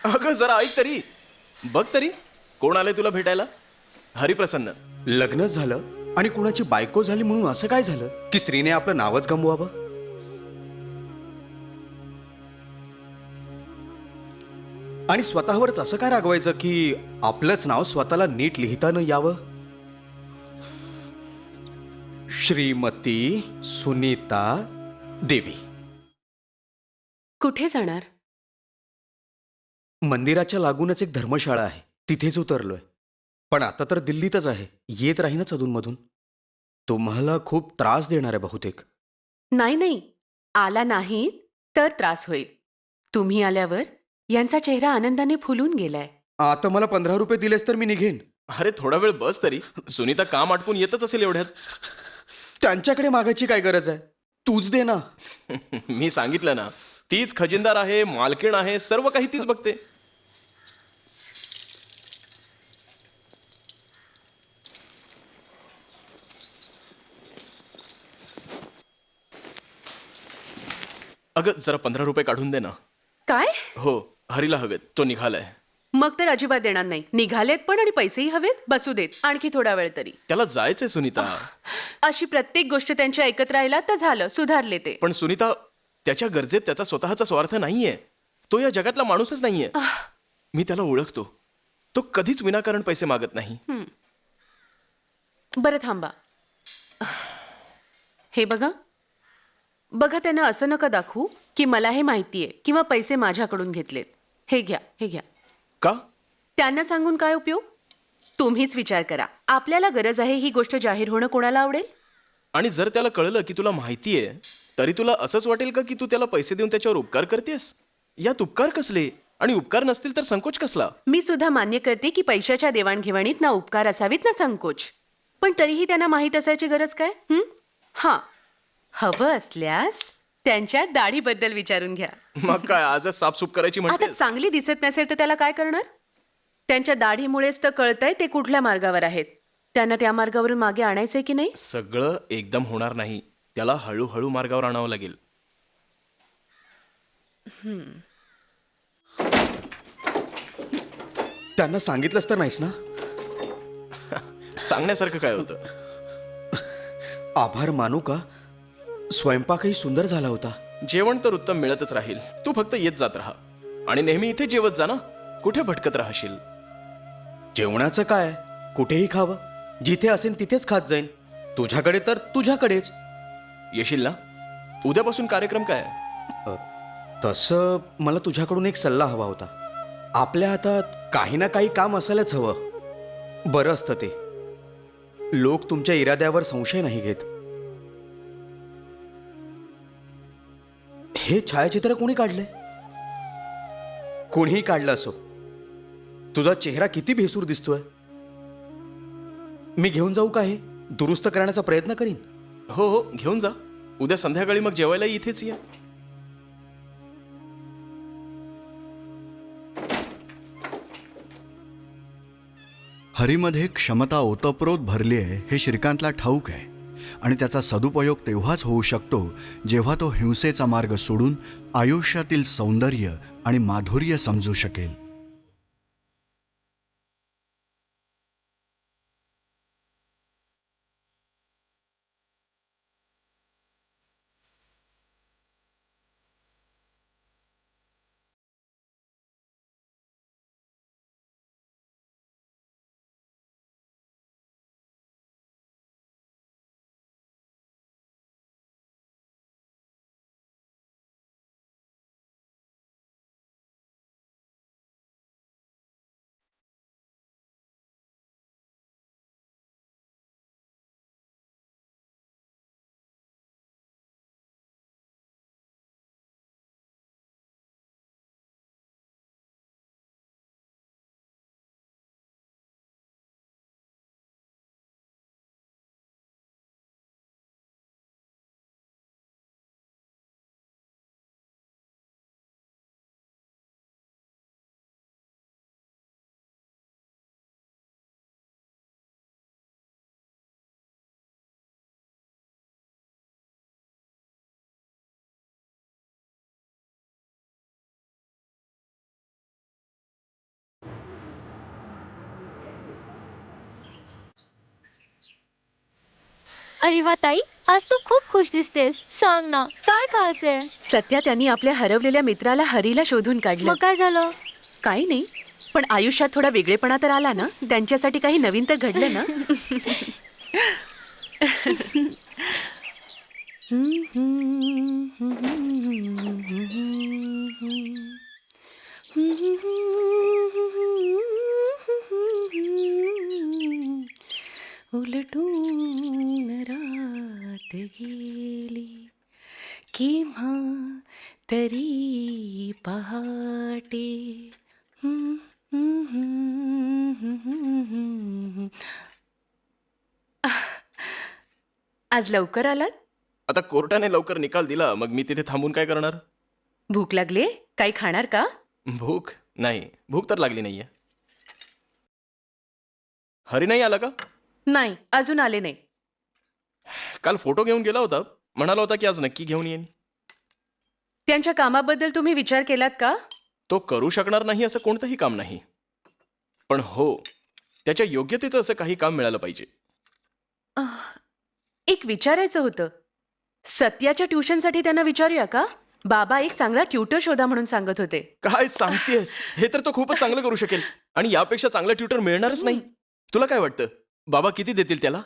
अगं जरा ऐक तरी. बघ तरी कोण आले तुला भेटायला. हरिप्रसन्न. लग्न झालं आणि कुणाची बायको झाली म्हणून असं काय झालं की स्त्रीने आपलं नावच गमवावं? आणि स्वतःवरच असं काय रागवायचं की आपलंच नाव स्वतःला नीट लिहिता न यावं? श्रीमती सुनीता देवी. कुठे जाणार? मंदिराच्या लागूनच एक धर्मशाळा आहे, तिथेच उतरलोय. पण आता तर दिल्लीतच आहे, येत राहीनच अधूनमधून. तुम्हाला खूप त्रास देणार आहे बहुतेक. नाही नाही, आला नाही तर त्रास होईल. तुम्ही आल्यावर यांचा चेहरा आनंदाने फुलून गेलाय. आता मला 15 रुपये दिलेस तर मी निघेन. अरे थोडा वेळ बस तरी. सुनीता काम आटपून येतच असेल एवढ्यात. त्यांच्याकडे मागायची काय गरज आहे? तूच दे ना. मी सांगितलं ना, तीच खजिनदार आहे, मालकीण आहे, सर्व काही तीच बघते. अगं जरा 15 रुपये काढून दे ना. काय? हो, हरीला हवेत, तो निघालाय. मग तर अजिबात देणार नाही. निघालेत पण आणि पैसेही हवेत. बसू देत आणखी थोडा वेळ तरी. त्याला जायचंय सुनीता. अशी प्रत्येक गोष्ट त्यांच्या ऐकत राहिला तर झालं, सुधारले ते. पण सुनीता, त्याच्या गरजेत त्याचा स्वतःचा स्वार्थ नाहीये. तो या जगातला माणूसच नाहीये. मी त्याला ओळखतो. तो कधीच विनाकारण पैसे मागत नाही. बरं थांबा. हे बघा बघा, त्यांना असं नका दाखवू की मला हे माहितीये किंवा पैसे माझ्याकडून घेतलेत. हे घ्या, हे घ्या. का? त्यांना सांगून काय उपयोग? तुम्हीच विचार करा. आपल्याला गरज आहे ही गोष्ट जाहीर होणं कोणाला आवडेल? आणि जर त्याला कळलं की तुला माहितीये, तरी तुला असंच वाटेल का की तू त्याला पैसे देऊन त्याच्यावर उपकार करतेस? यात उपकार कसले? आणि उपकार नसतील तर संकोच कसला? मी सुद्धा मान्य करते की पैशाच्या देवाणघेवाणीत ना उपकार असावीत ना संकोच. पण तरीही त्यांना माहीत असायची गरज काय? हां, हवं असल्यास त्यांच्या दाढीबद्दल विचारून घ्या. मग काय आजच साफसूफ करायची आता म्हणतेस? चांगली दिसत नसेल तर त्याला काय करणार? त्यांच्या दाढीमुळेच तर कळतंय ते कुठल्या मार्गावर आहेत. त्यांना त्या मार्गावरून मागे आणायचंय की नाही? सगळं एकदम होणार नाही. त्याला हळूहळू मार्गावर आणावं लागेल. त्यांना सांगितलंच तर नाहीस ना? सांगण्यासारखं काय होतं? आभार मानू का? स्वयंपाकही सुंदर झाला होता. जेवण तर उत्तम मिळतच राहील. तू फक्त येत जात राहा आणि नेहमी इथे जेवत जा ना. कुठे भटकत राहशील? जेवणाचं काय, कुठेही खावं. जिथे असेल तिथेच खात जाईन. तुझ्याकडे तर तुझ्याकडेच. येशील ना? उद्यापासून कार्यक्रम काय? तसं मला तुझ्याकडून एक सल्ला हवा होता. आपल्या हातात काही ना काही काम असायलाच हवं. बरं असतं ते. लोक तुमच्या इराद्यावर संशय नाही घेत. हे छायाचित्र कोणी काढले? कोणीही काढलं असो, तुझा चेहरा किती भेसूर दिसतोय. मी घेऊन जाऊ का? हे दुरुस्त करण्याचा प्रयत्न करीन. हो हो, घेऊन जा. उद्या संध्याकाळी मग जेवायला इथेच या. हरीमध्ये क्षमता ओतप्रोत भरली आहे हे श्रीकांतला ठाऊक आहे आणि त्याचा सदुपयोग तेव्हाच होऊ शकतो जेव्हा तो हिंसेचा मार्ग सोडून आयुष्यातील सौंदर्य आणि माधुर्य समजू शकेल. अरे वा ताई, आज तू खूप खुश दिसतेस. सांग ना, काय खायचंय? सत्या त्यांनी आपल्या हरवलेल्या मित्राला हरीला शोधून काढलं. मग काय झालं? काही नाही, पण आयुष्यात थोडा वेगळेपणा तर आला ना. त्यांच्यासाठी काही नवीन तर घडलं ना. उलटून रात गेली केव्हा तरी पहाटे. आज लवकर आलात? आता कोर्टाने लवकर निकाल दिला, मग मी तिथे थांबून काय करणार? भूक लागले? काही खाणार का? भूक नाही, भूक तर लागली नाहीये. हरी नाही आला का? नाही, अजून आले नाही. काल फोटो घेऊन गेला होता, म्हणाला होता की आज नक्की घेऊन येईन. त्यांच्या कामाबद्दल तुम्ही विचार केलात का? तो करू शकणार नाही असं कोणतंही काम नाही, पण हो, त्याच्या योग्यतेचं असं काही काम मिळालं पाहिजे. एक विचारायचं होतं. सत्याच्या ट्युशनसाठी त्यांना विचारूया का? बाबा एक चांगला ट्युटर शोधा म्हणून सांगत होते. काय सांगतेस? हे तर तो खूपच चांगलं करू शकेल आणि यापेक्षा चांगला ट्युटर मिळणारच नाही. तुला काय वाटतं, बाबा किती देतील त्याला?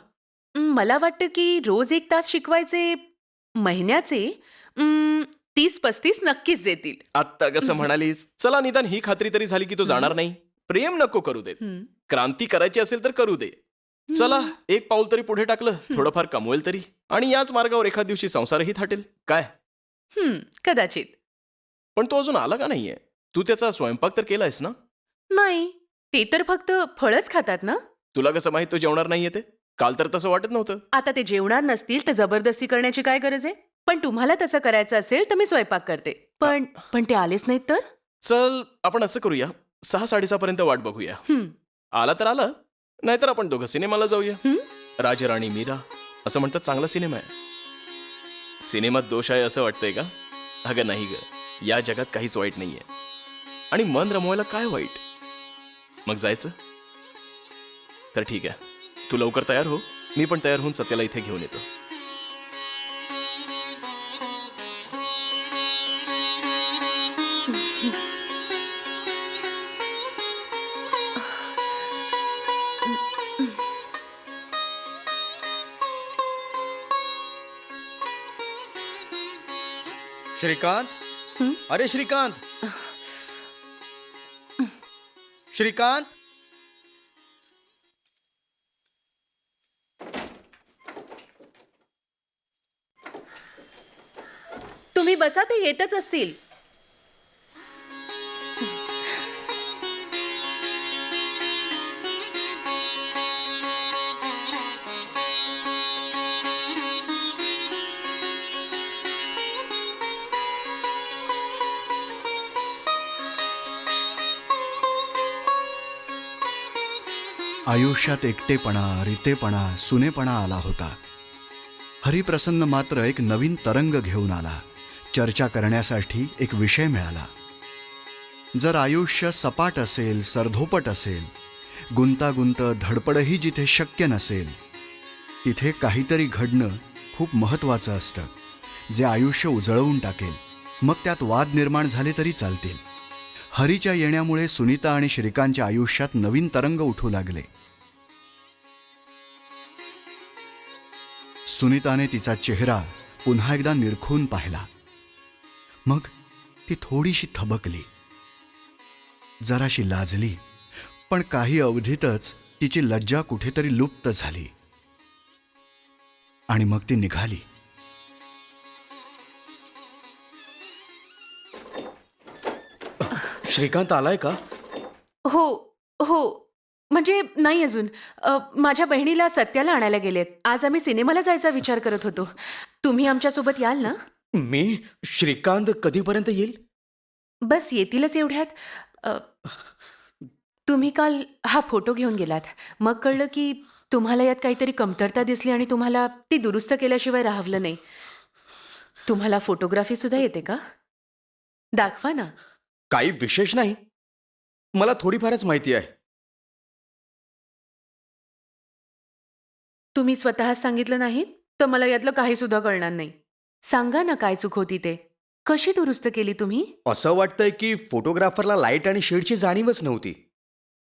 मला वाटतं की रोज 1 तास शिकवायचे, महिन्याचे 30-35 नक्कीच देतील. आत्ता कसं म्हणालीस? चला निदान ही खात्री तरी झाली की तो जाणार नाही. प्रेम नको करू देत, क्रांती करायची असेल तर करू दे. चला, एक पाऊल तरी पुढे टाकलं, थोडंफार कमवेल तरी, आणि याच मार्गावर एखाद दिवशी संसारही थाटेल. काय? कदाचित. पण तो अजून आला का नाहीये? तू त्याचा स्वयंपाक तर केलायस ना? नाही, ते तर फक्त फळच खातात ना. तुला कसं माहित तो जेवणार नाहीये ते? काल तर तसं वाटत नव्हतं. आता ते जेवणार नसतील तर जबरदस्ती करण्याची काय गरज आहे? पण तुम्हाला तसं करायचं असेल तर मी स्वयंपाक करते. पण ते आलेच नाहीत तर? चल, आपण असं करूया, 6-6:30 पर्यंत वाट बघूया. आला तर आला, नाहीतर आपण दोघं सिनेमाला जाऊया. राजराणी मीरा असं म्हणतात, चांगला सिनेमा आहे. सिनेमात दोष आहे असं वाटतंय का? अगं नाही ग, या जगात काहीच वाईट नाहीये, आणि मन रमवायला काय वाईट? मग जायचं? तर ठीक आहे, तू लवकर तयार हो, मी पण तयार होऊन सत्याला इथे घेऊन येतो. श्रीकांत, अरे श्रीकांत, श्रीकांत. तुम्ही बसा, ते येतच असतील. आयुष्यात एकटेपणा, रितेपणा, सुनेपणा आला होता. हरिप्रसन्न मात्र एक नवीन तरंग घेऊन आला. चर्चा करण्यासाठी एक विषय मिळाला. जर आयुष्य सपाट असेल, सरधोपट असेल, गुंतागुंत धडपडही जिथे शक्य नसेल, तिथे काहीतरी घडणं खूप महत्त्वाचं असतं, जे आयुष्य उजळवून टाकेल. मग त्यात वाद निर्माण झाले तरी चालतील. हरीच्या येण्यामुळे सुनीता आणि श्रीकांतच्या आयुष्यात नवीन तरंग उठू लागले. सुनीताने तिचा चेहरा पुन्हा एकदा निरखून पाहिला. मग ती थोडीशी थबकली, जराशी लाजली, पण काही अवधीतच तिची लज्जा कुठेतरी लुप्त झाली आणि मग ती निघाली. श्रीकांत आलाय का? हो हो, म्हणजे नाही अजून. माझ्या बहिणीला सत्याला आणायला गेलेत. आज आम्ही सिनेमाला जायचा विचार करत होतो. तुम्ही आमच्यासोबत याल ना? मी? श्रीकांत कधीपर्यंत येईल? बस येतीलच एवढ्यात. तुम्ही काल हा फोटो घेऊन गेलात. मग कळलं की तुम्हाला यात काहीतरी कमतरता दिसली आणि तुम्हाला ती दुरुस्त केल्याशिवाय राहवलं नाही. तुम्हाला फोटोग्राफी सुद्धा येते का? दाखवा ना. काही विशेष नाही, मला थोडीफारच माहिती आहे. तुम्ही स्वतः सांगितलं नाहीत? तर मला यातलं काही सुद्धा कळणार नाही. सांगा ना काय चूक होती ते. कशी दुरुस्त केली तुम्ही? असं वाटतंय की फोटोग्राफरला लाईट आणि शेडची जाणीवच नव्हती.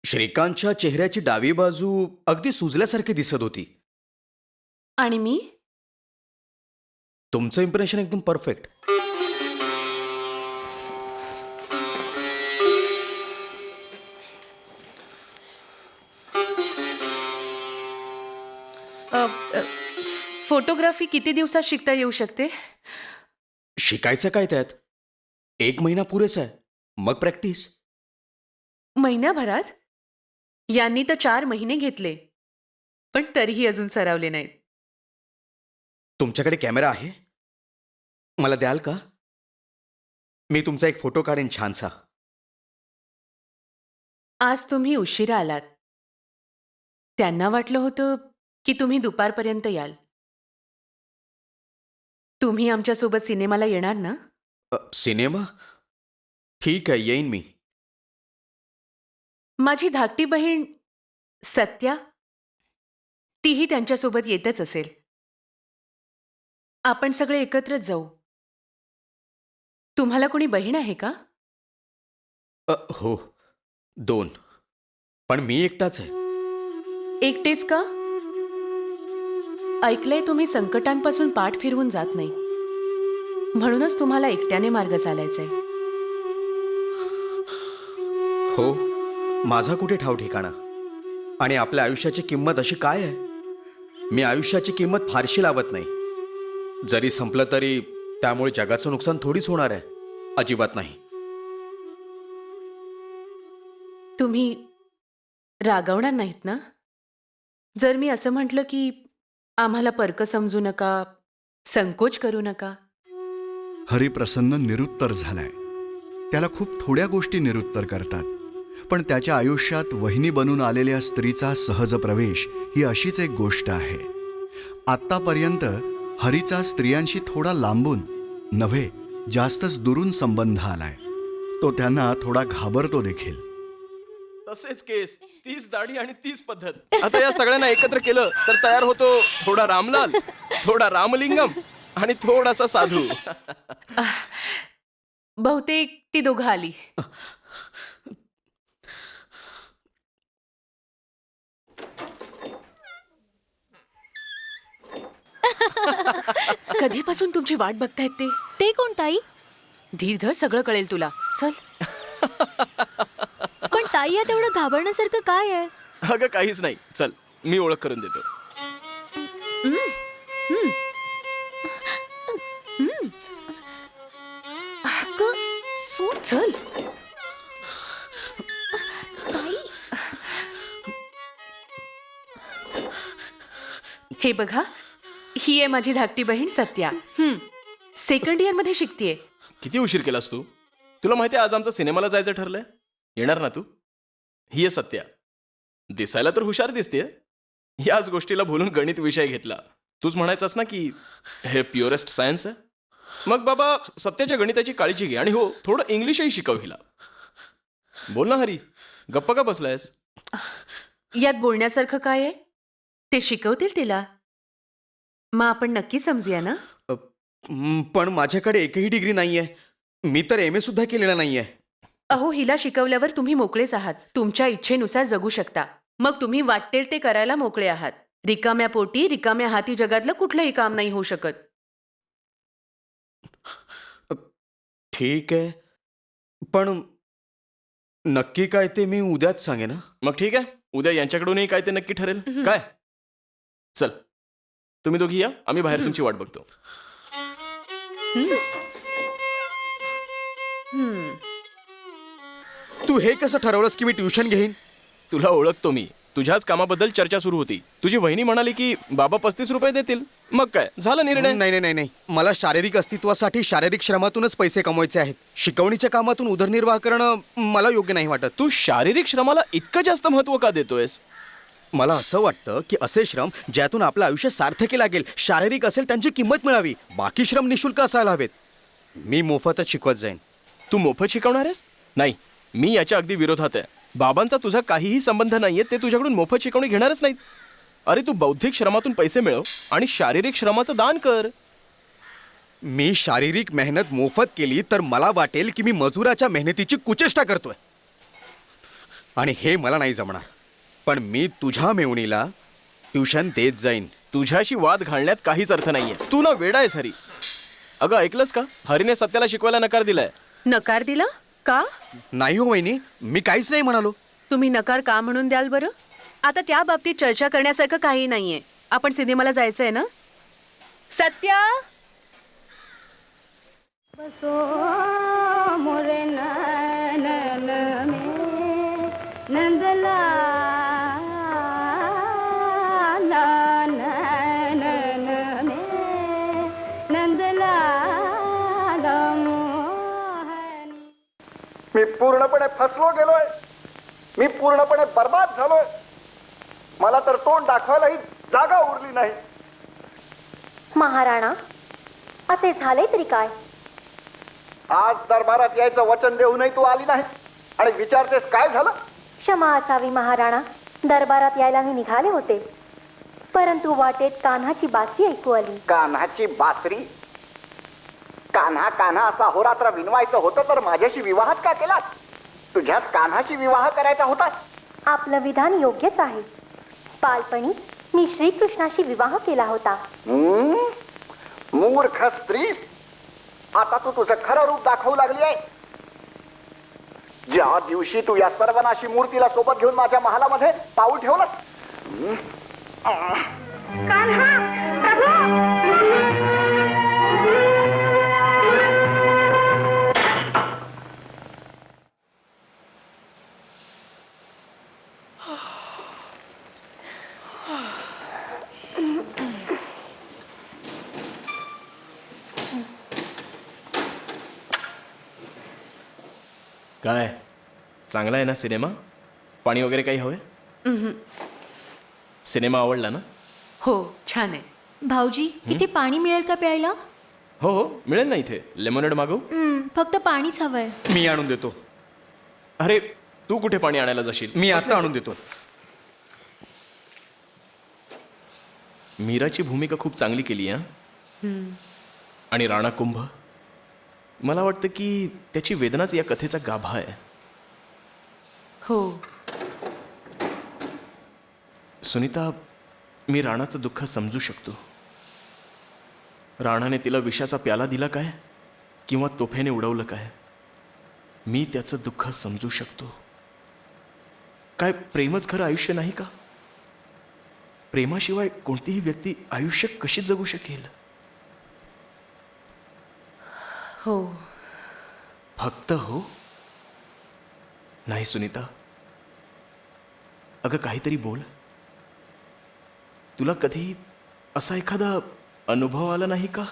श्रीकांतच्या चेहऱ्याची डावी बाजू अगदी सुजल्यासारखी दिसत होती. आणि मी? तुमचं इम्प्रेशन एकदम परफेक्ट. फोटोग्राफी किती दिवसात शिकता येऊ शकते? शिकायचं काय त्यात? 1 महिना पुरेसा आहे. मग प्रॅक्टिस. महिन्याभरात? यांनी तर 4 महिने घेतले, पण तरीही अजून सरावले नाहीत. तुमच्याकडे कॅमेरा आहे? मला द्याल का? मी तुमचा एक फोटो काढेन छानसा. आज तुम्ही उशिरा आलात. त्यांना वाटलं होतं की तुम्ही दुपारपर्यंत याल. तुम्ही आमच्यासोबत सिनेमाला येणार ना? सिनेमा? ठीक आहे, येईन मी. माझी धाकटी बहीण सत्या, तीही त्यांच्यासोबत येतच असेल. आपण सगळे एकत्रच जाऊ. तुम्हाला कोणी बहीण आहे का? हो, 2. पण मी एकटाच आहे. एकटेच का? ऐकलंय तुम्ही संकटांपासून पाठ फिरवून जात नाही, म्हणूनच तुम्हाला एकट्याने मार्ग चालायचाय. हो, माझा कुठे ठाव ठिकाणा. आणि आपल्या आयुष्याची किंमत अशी काय आहे? मी आयुष्याची किंमत फारशी लावत नाही. जरी संपलं तरी त्यामुळे जगाचं नुकसान थोडीच होणार आहे. अजिबात नाही. तुम्ही रागावणार नाहीत ना जर मी असं म्हटलं की आम्हाला परक समजू नका, संकोच करू नका? हरिप्रसन्न निरुत्तर झालाय. त्याला खूप थोड्या गोष्टी निरुत्तर करतात, पण त्याच्या आयुष्यात वहिनी बनून आलेल्या स्त्रीचा सहज प्रवेश ही अशीच एक गोष्ट आहे. आत्तापर्यंत हरीचा स्त्रियांशी थोडा लांबून नव्हे, जास्तच दुरून संबंध आलाय. तो त्यांना थोडा घाबरतो देखील. तसेच केस, तीच दाढी आणि तीच पद्धत. आता या सगळ्यांना एकत्र केलं तर तयार होतो थोडा रामलाल, थोडा रामलिंगम आणि थोडासा साधू. बहुतेक ती दोघं आली. कधीपासून तुमची वाट बघतायत ते? ते कोण ताई? धीर धर, सगळं कळेल तुला. चल. पण ताई यात एवढं घाबरण्यासारखं काय आहे? अगं काहीच नाही, चल मी ओळख करून देतो. चल. ताई हे बघा, ही आहे माझी धाकटी बहीण सत्या. सेकंड इयर मध्ये शिकतेय. किती उशीर केलास तू? तुला माहिती आज आमचं सिनेमाला जायचं ठरलंय. येणार ना तू? ही आहे सत्या. दिसायला तर हुशार दिसतेय. याच गोष्टीला बोलून गणित विषय घेतला. तूच म्हणायचास ना की हे प्युरेस्ट सायन्स आहे. मग बाबा सत्याच्या गणिताची काळजी घे आणि हो थोडं इंग्लिशही शिकव हिला. बोल ना हरी, गप्पा का बसलायस? यात बोलण्यासारखं काय आहे? ते शिकवतील तिला. मग आपण नक्की समजूया ना? पण माझ्याकडे एकही डिग्री नाहीये. मी तर MA सुद्धा केलेला नाहीये. अहो, हिला शिकवल्यावर तुम्ही मोकळेच आहात. तुमच्या इच्छेनुसार जगू शकता. मग तुम्ही वाटेल ते करायला मोकळे आहात. रिकाम्या पोटी रिकाम्या हाती जगातलं कुठलंही काम नाही होऊ शकत. ठीक आहे, पण नक्की काय ते मी उद्याच सांगेन ना. मग ठीक आहे, उद्या यांच्याकडूनही काय ते नक्की ठरेल. काय? चल तुम्ही दोघी या, आम्ही बाहेर तुमची वाट बघतो. तू हे कसं ठरवलंस की मी ट्युशन घेईन? तुला ओळखतो मी. तुझ्याच कामाबद्दल चर्चा सुरू होती. तुझी वहिनी म्हणाली की बाबा 35 रुपये देतील. मग काय झालं निर्णय? नाही नाही नाही नाही, मला शारीरिक अस्तित्वासाठी शारीरिक श्रमातूनच पैसे कमवायचे आहेत. शिकवणीच्या कामातून उदरनिर्वाह करणं मला योग्य नाही वाटत. तू शारीरिक श्रमाला इतकं जास्त महत्व का देतोयस? मला असं वाटतं की असे श्रम ज्यातून आपलं आयुष्य सार्थकी लागेल, शारीरिक असेल त्यांची किंमत मिळावी. बाकी श्रम निशुल्क असायला हवेत. मी मोफतच शिकवत जाईन. तू मोफत शिकवणार आहेस? नाही, मी याच्या अगदी विरोधात आहे. बाबांचा तुझा काहीही संबंध नाहीये. ते तुझ्याकडून मोफत शिकवणी घेणारच नाहीत. अरे तू बौद्धिक श्रमातून पैसे मिळव आणि शारीरिक श्रमाचं दान कर. मी शारीरिक मेहनत मोफत केली तर मला वाटेल की मी मजुराच्या मेहनतीची कुचेष्टा करतोय, आणि हे मला नाही जमणार. पण मी तुझ्या मेवणीला ट्युशन देत जाईन. तुझ्याशी वाद घालण्यात काहीच अर्थ नाहीये. तू ना वेडा आहेस हरी. अगं ऐकलंस का, हरीने सत्याला शिकवायला नकार दिलाय. नकार दिला का? नाही हो वहिनी, मी काहीच नाही म्हणालो. तुम्ही नकार का म्हणून द्याल बरं? आता त्या बाबतीत चर्चा करण्यासारखं काही नाहीये. आपण सिनेमाला जायचंय ना? सत्या, मोरे नैनन में नंदलाला नैनन में नंदलाला मोहनी. मी पूर्णपणे फसलो गेलोय. मी पूर्णपणे बर्बाद झालोय. मला तर तोंड दाखवायलाही जागा उरली नाही. महाराणा, असे झाले तरी काय? आज दरबारात यायचं वचन देऊनही तू आली नाही आणि विचारतेस काय झालं. क्षमा असावी महाराणा. दरबारात यायला मी निघाले होते, परंतु वाटेत कान्हाची बासरी ऐकू आली. कान्हाची बासरी? कान्हा कान्हा असा होरात्र विनवायचं होतं तर माझ्याशी विवाहात का केलास? तुझ्याच कान्हाशी विवाह करायचा होता. आपलं विधान योग्यच आहे. बालपणीच मी श्रीकृष्णाशी विवाह केला होता. मूर्ख स्त्री, आता तू तुझं खरं रूप दाखवू लागली आहे. ज्या दिवशी तू या सर्वनाशी मूर्तीला सोबत घेऊन माझ्या महालामध्ये पाऊल ठेवलंस. काय चांगला आहे ना सिनेमा? पाणी वगैरे काही हवंय? सिनेमा आवडला ना? हो छान आहे. भाऊजी, इथे पाणी मिळेल का प्यायला? हो हो मिळेल ना. इथे लेमोनेड मागवू? फक्त पाणीच हवंय. मी आणून देतो. अरे तू कुठे पाणी आणायला जाशील? मी आता आणून देतो. मीराची भूमिका खूप चांगली केली आहे. आणि राणा कुंभ, मला वाटतं की त्याची वेदनाच या कथेचा गाभा आहे. हो, सुनीता, मी राणाचं दुःख समजू शकतो. राणाने तिला विषाचा प्याला दिला काय किंवा तोफेने उडवलं काय, मी त्याचं दुःख समजू शकतो. काय प्रेमच खरं आयुष्य नाही का? प्रेमाशिवाय कोणतीही व्यक्ती आयुष्य कशी जगू शकेल? हो. फक्त हो? नाही सुनीता, अगं काहीतरी बोल. तुला कधी असा एखादा अनुभव आला नाही का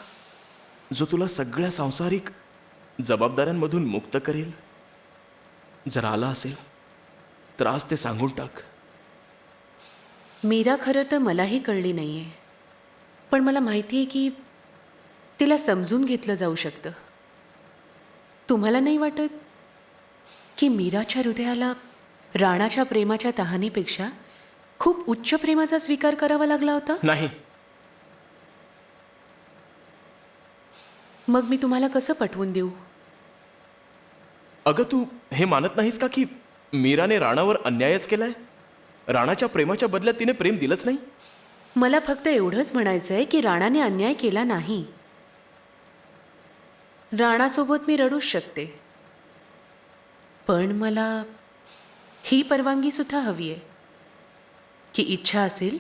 जो तुला सगळ्या सांसारिक जबाबदाऱ्यांमधून मुक्त करेल? जर आला असेल तर आज ते सांगून टाक. मीरा खरं तर मलाही कळली नाहीये, पण मला माहिती आहे की तिला समजून घेतलं जाऊ शकतं. तुम्हाला नाही वाटत की मीराच्या हृदयाला राणाच्या प्रेमाच्या तहानेपेक्षा खूप उच्च प्रेमाचा स्वीकार करावा लागला होता? नाही. मग मी तुम्हाला कसं पटवून देऊ? अगं तू हे मानत नाहीस का की मीराने राणावर अन्यायच केलाय? राणाच्या प्रेमाच्या बदल्यात तिने प्रेम दिलंच नाही. मला फक्त एवढंच म्हणायचंय की राणाने अन्याय केला नाही. राणासोबत मी रडूच शकते, पण मला ही परवानगी सुद्धा हवी आहे की इच्छा असेल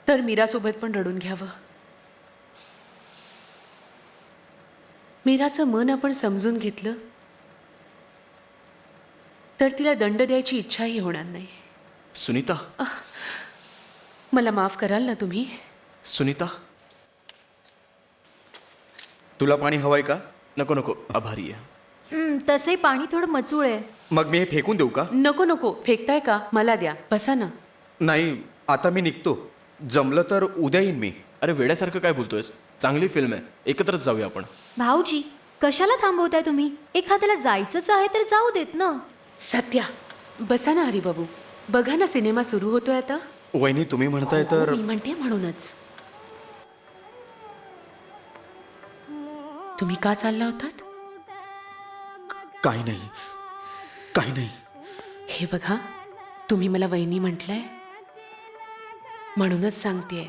तर मीरासोबत पण रडून घ्यावं. मीराचं मन आपण समजून घेतलं तर तिला दंड द्यायची इच्छाही होणार नाही. सुनीता, मला माफ कराल ना तुम्ही? सुनीता, तुला पाणी हवंय का? नको नको, आभारी आहे. तसंही पाणी थोडं मचूळ आहे. मग मी हे फेकून देऊ का? नको नको, फेकताय का? मला द्या, बसा ना. नाही, आता मी निघतो. जमलं तर उद्या येईन मी. अरे वेड्यासारखं काय बोलतोयस? चांगली फिल्म आहे, एकत्रच जाऊया आपण. भाऊजी, कशाला थांबवताय तुम्ही? एखाद्याला जायचंच आहे तर जाऊ देत ना. सत्या, बसा ना हरिबाबू. बघा ना, सिनेमा सुरू होतोय आता. वहिनी तुम्ही म्हणताय तर मी म्हणते म्हणूनच. तुम्ही का चालला होतात? काही नाही, काही नाही. हे बघा, तुम्ही मला वहिनी म्हटलंय म्हणूनच सांगतेय.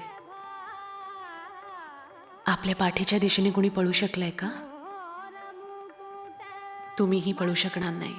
आपल्या पाठीच्या दिशेने कुणी पळू शकलंय का? तुम्हीही पळू शकणार नाही.